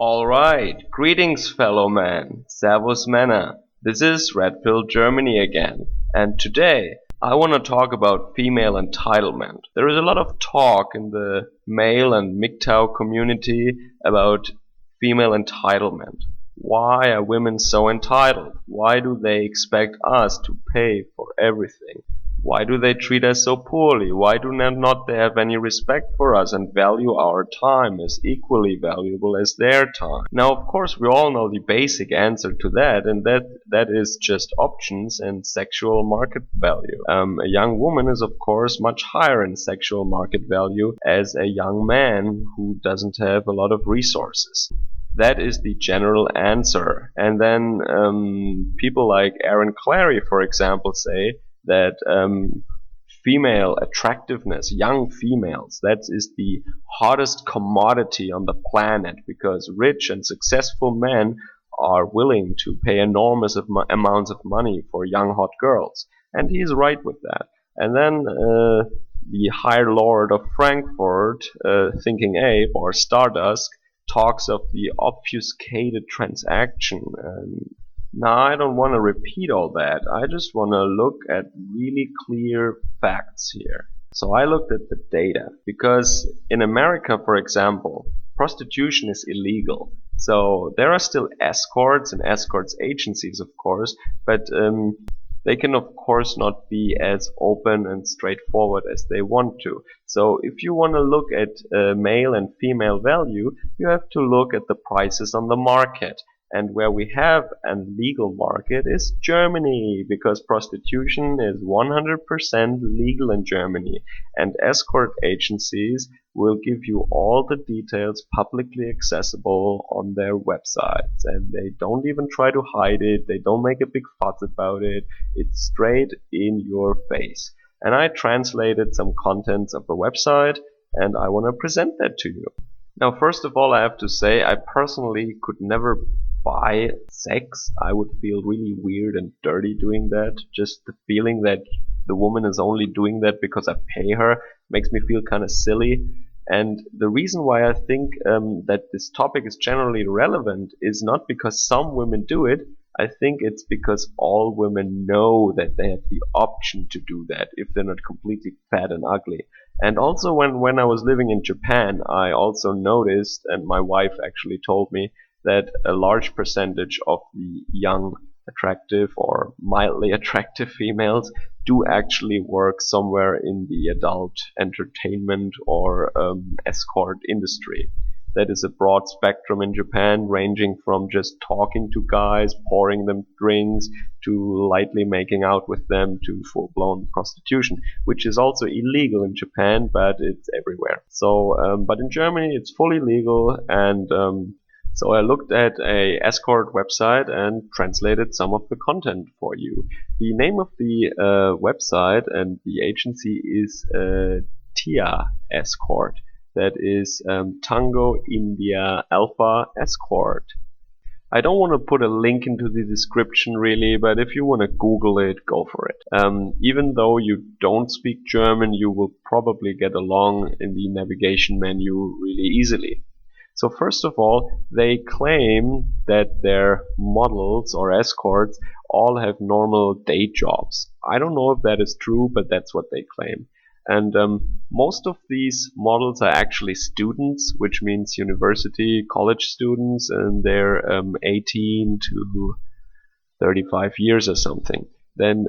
Alright, greetings fellow man, Servus Männer. This is Red Pill Germany again, and today I want to talk about female entitlement. There is a lot of talk in the male and MGTOW community about female entitlement. Why are women so entitled? Why do they expect us to pay for everything? Why do they treat us so poorly? Why do not they have any respect for us and value our time as equally valuable as their time? Now, of course, we all know the basic answer to that, and that is just options and sexual market value. A young woman is, of course, much higher in sexual market value as a young man who doesn't have a lot of resources. That is the general answer. And then people like Aaron Clary, for example, say that female attractiveness, young females, that is the hottest commodity on the planet because rich and successful men are willing to pay enormous amounts of money for young hot girls. And he's right with that. And then the High Lord of Frankfurt, Thinking Ape or Stardust, talks of the obfuscated transaction. Now, I don't want to repeat all that. I just want to look at really clear facts here. So I looked at the data because in America, for example, prostitution is illegal. So there are still escorts and escorts agencies, of course, but they can of course not be as open and straightforward as they want to. So if you want to look at male and female value, you have to look at the prices on the market. And where we have a legal market is Germany, because prostitution is 100% legal in Germany. And escort agencies will give you all the details publicly accessible on their websites. And they don't even try to hide it. They don't make a big fuss about it. It's straight in your face. And I translated some contents of the website and I want to present that to you. Now, first of all, I have to say I personally could never buy sex. I would feel really weird and dirty doing that. Just the feeling that the woman is only doing that because I pay her makes me feel kind of silly. And the reason why I think that this topic is generally relevant is not because some women do it. I think it's because all women know that they have the option to do that if they're not completely fat and ugly. And also when I was living in Japan, I also noticed, and my wife actually told me, that a large percentage of the young, attractive or mildly attractive females do actually work somewhere in the adult entertainment or escort industry. That is a broad spectrum in Japan, ranging from just talking to guys, pouring them drinks, to lightly making out with them, to full-blown prostitution, which is also illegal in Japan, but it's everywhere. So, but in Germany it's fully legal, and so I looked at a escort website and translated some of the content for you. The name of the website and the agency is TIA Escort. That is Tango India Alpha Escort. I don't want to put a link into the description really, but if you want to Google it, go for it. Even though you don't speak German, you will probably get along in the navigation menu really easily. So first of all, they claim that their models or escorts all have normal day jobs. I don't know if that is true, but that's what they claim. And most of these models are actually students, which means university, college students, and they're 18 to 35 years or something. Then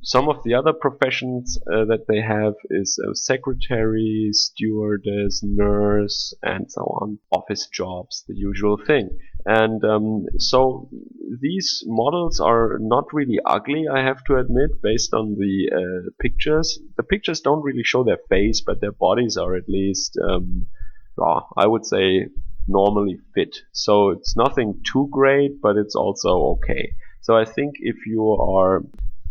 some of the other professions that they have is secretary, stewardess, nurse, and so on. Office jobs, the usual thing. And so these models are not really ugly, I have to admit, based on the pictures. The pictures don't really show their face, but their bodies are at least, I would say, normally fit. So it's nothing too great, but it's also okay. So I think if you are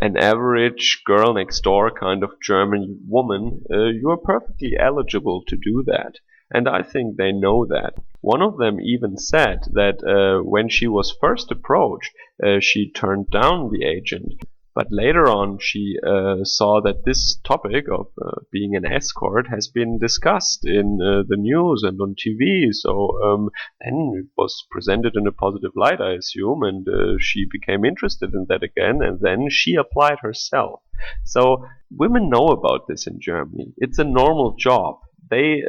an average girl next door kind of German woman, you are perfectly eligible to do that. And I think they know that. One of them even said that when she was first approached, she turned down the agent. But later on, she saw that this topic of being an escort has been discussed in the news and on TV. So then it was presented in a positive light, I assume, and she became interested in that again. And then she applied herself. So women know about this in Germany. It's a normal job. They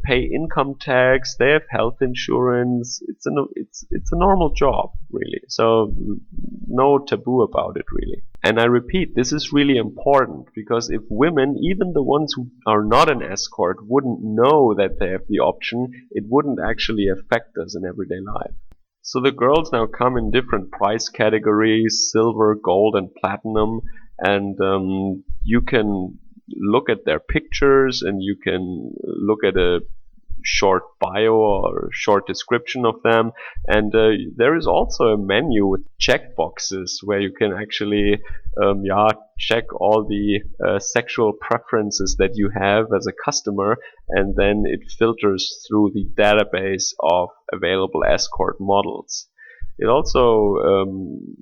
pay income tax. They have health insurance. It's a normal job, really. So no taboo about it, really. And I repeat, this is really important because if women, even the ones who are not an escort, wouldn't know that they have the option, it wouldn't actually affect us in everyday life. So the girls now come in different price categories: silver, gold, and platinum. And you can look at their pictures, and you can look at a short bio or short description of them. And there is also a menu with check boxes where you can actually check all the sexual preferences that you have as a customer, and then it filters through the database of available escort models. It also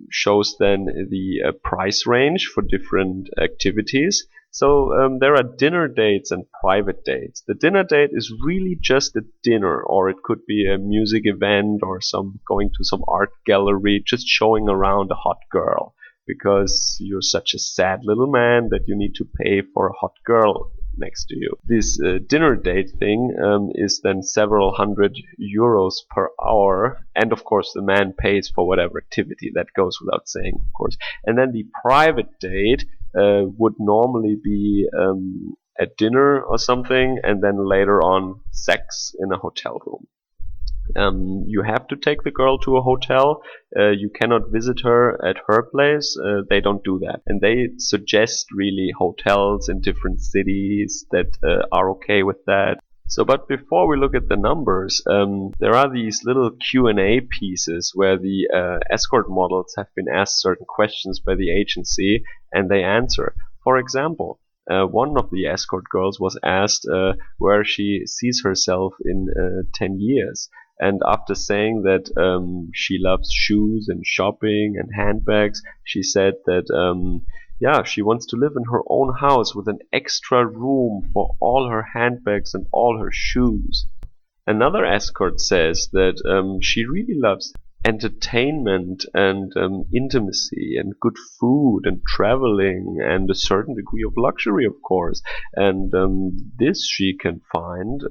shows then the price range for different activities. So there are dinner dates and private dates. The dinner date is really just a dinner, or it could be a music event or going to some art gallery, just showing around a hot girl, because you're such a sad little man that you need to pay for a hot girl next to you. This dinner date thing is then several hundred euros per hour, and of course the man pays for whatever activity. That goes without saying, of course. And then the private date would normally be a dinner or something, and then later on sex in a hotel room. You have to take the girl to a hotel. You cannot visit her at her place. They don't do that. And they suggest really hotels in different cities that are okay with that. So, but before we look at the numbers, there are these little Q&A pieces where the escort models have been asked certain questions by the agency, and they answer. For example, one of the escort girls was asked where she sees herself in 10 years. And after saying that she loves shoes and shopping and handbags, she said that she wants to live in her own house with an extra room for all her handbags and all her shoes. Another escort says that she really loves entertainment and intimacy and good food and traveling and a certain degree of luxury, of course. And this she can find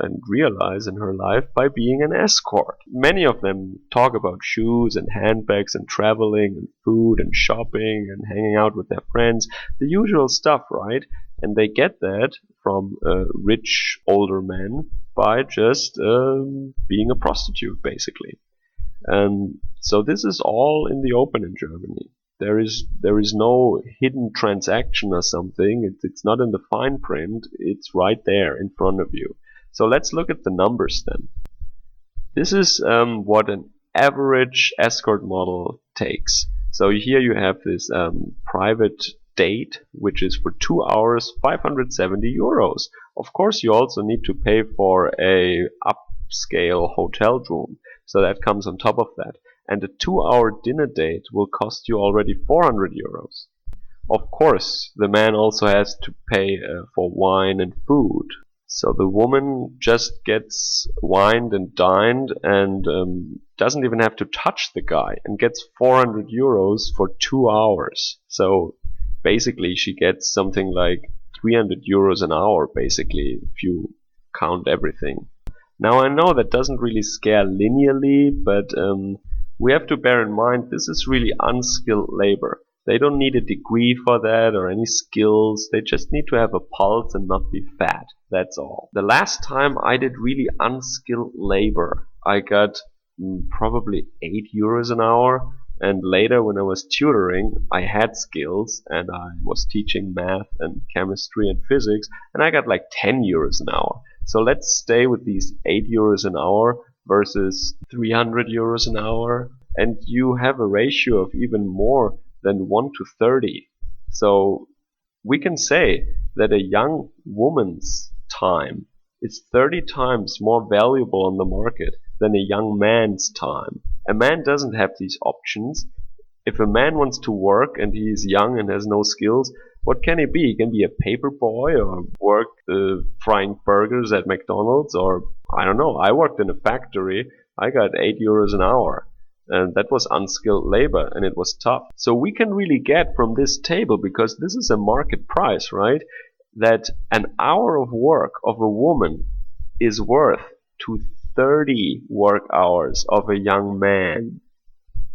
and realize in her life by being an escort. Many of them talk about shoes and handbags and traveling and food and shopping and hanging out with their friends, the usual stuff, right? And they get that from rich older men by just being a prostitute, basically. So this is all in the open in Germany. There is no hidden transaction or something. It's not in the fine print. It's right there in front of you. So let's look at the numbers then. This is what an average escort model takes. So here you have this private date, which is for 2 hours, 570 euros. Of course, you also need to pay for a upscale hotel room. So that comes on top of that. And a 2-hour dinner date will cost you already 400 euros. Of course, the man also has to pay for wine and food. So the woman just gets wined and dined and doesn't even have to touch the guy, and gets 400 euros for 2 hours. So basically she gets something like 300 euros an hour, basically, if you count everything. Now I know that doesn't really scale linearly, but we have to bear in mind this is really unskilled labor. They don't need a degree for that or any skills. They just need to have a pulse and not be fat. That's all. The last time I did really unskilled labor, I got probably 8 euros an hour. And later when I was tutoring, I had skills and I was teaching math and chemistry and physics, and I got like 10 euros an hour. So let's stay with these 8 euros an hour versus 300 euros an hour. And you have a ratio of even more than 1 to 30. So we can say that a young woman's time is 30 times more valuable on the market than a young man's time. A man doesn't have these options. If a man wants to work and he's young and has no skills, what can he be? He can be a paper boy or work frying burgers at McDonald's, or I don't know. I worked in a factory. I got €8 an hour. And that was unskilled labor and it was tough. So we can really get from this table, because this is a market price, right? That an hour of work of a woman is worth to 30 work hours of a young man.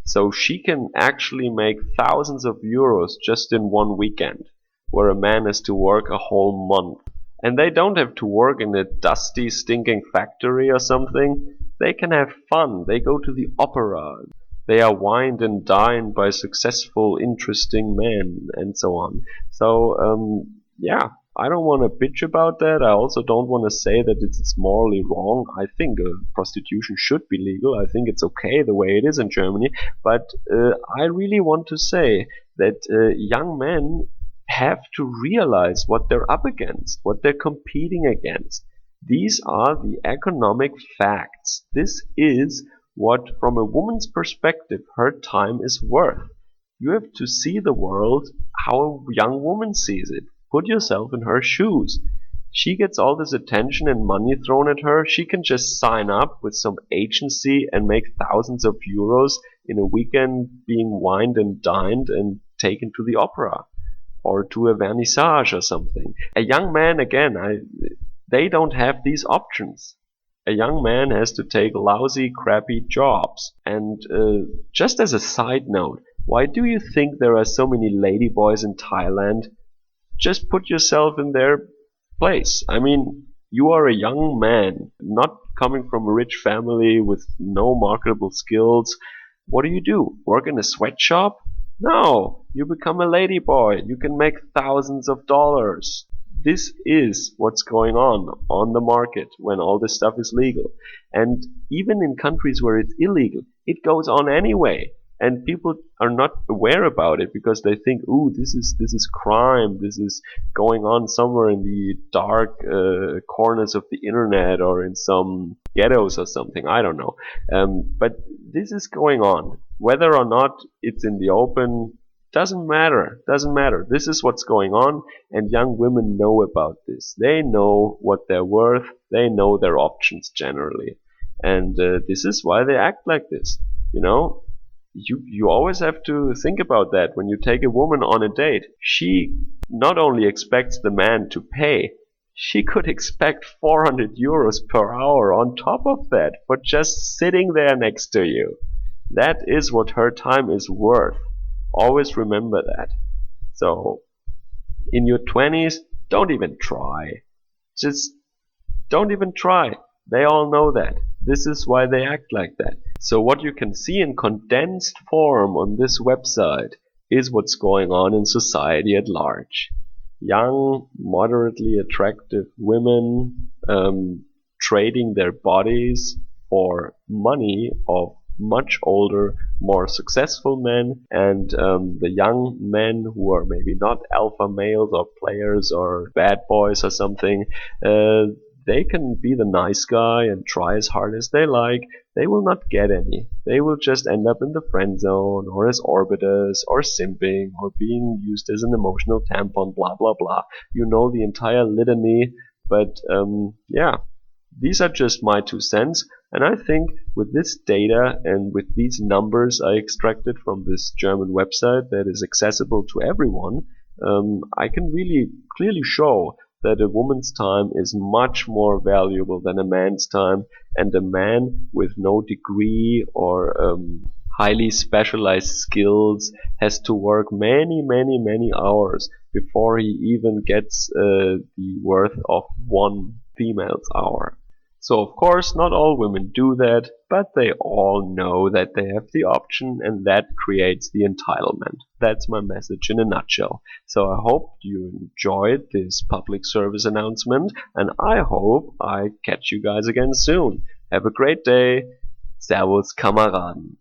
So she can actually make thousands of euros just in one weekend, where a man has to work a whole month. And they don't have to work in a dusty, stinking factory or something. They can have fun. They go to the opera. They are wined and dined by successful, interesting men, and so on. So, yeah, I don't want to bitch about that. I also don't want to say that it's morally wrong. I think prostitution should be legal. I think it's okay the way it is in Germany. But I really want to say that young men have to realize what they're up against, what they're competing against. These are the economic facts. This is what, from a woman's perspective, her time is worth. You have to see the world how a young woman sees it. Put yourself in her shoes. She gets all this attention and money thrown at her. She can just sign up with some agency and make thousands of euros in a weekend, being wined and dined and taken to the opera or to a vernissage or something. A young man, again, they don't have these options. A young man has to take lousy, crappy jobs. And just as a side note, why do you think there are so many ladyboys in Thailand? Just put yourself in their place. I mean, you are a young man, not coming from a rich family with no marketable skills. What do? Work in a sweatshop? No, you become a ladyboy. You can make thousands of dollars. This is what's going on the market when all this stuff is legal. And even in countries where it's illegal, it goes on anyway. And people are not aware about it because they think, ooh, this is crime. This is going on somewhere in the dark corners of the internet or in some ghettos or something. I don't know. But this is going on. Whether or not it's in the open doesn't matter. This is what's going on, and young women know about this. They know what they're worth. They know their options generally, and this is why they act like this. You know, you always have to think about that when you take a woman on a date. She not only expects the man to pay, she could expect 400 euros per hour on top of that for just sitting there next to you. That is what her time is worth. Always remember that. So, in your 20s, don't even try. Just don't even try. They all know that. This is why they act like that. So what you can see in condensed form on this website is what's going on in society at large. Young, moderately attractive women trading their bodies for money of much older, more successful men, and the young men who are maybe not alpha males or players or bad boys or something, they can be the nice guy and try as hard as they like. They will not get any. They will just end up in the friend zone or as orbiters or simping or being used as an emotional tampon, blah blah blah. You know the entire litany, but yeah. These are just my 2 cents, and I think with this data and with these numbers I extracted from this German website that is accessible to everyone, I can really clearly show that a woman's time is much more valuable than a man's time, and a man with no degree or highly specialized skills has to work many hours before he even gets the worth of one female's hour. So of course not all women do that, but they all know that they have the option, and that creates the entitlement. That's my message in a nutshell. So I hope you enjoyed this public service announcement, and I hope I catch you guys again soon. Have a great day. Servus, Kameraden.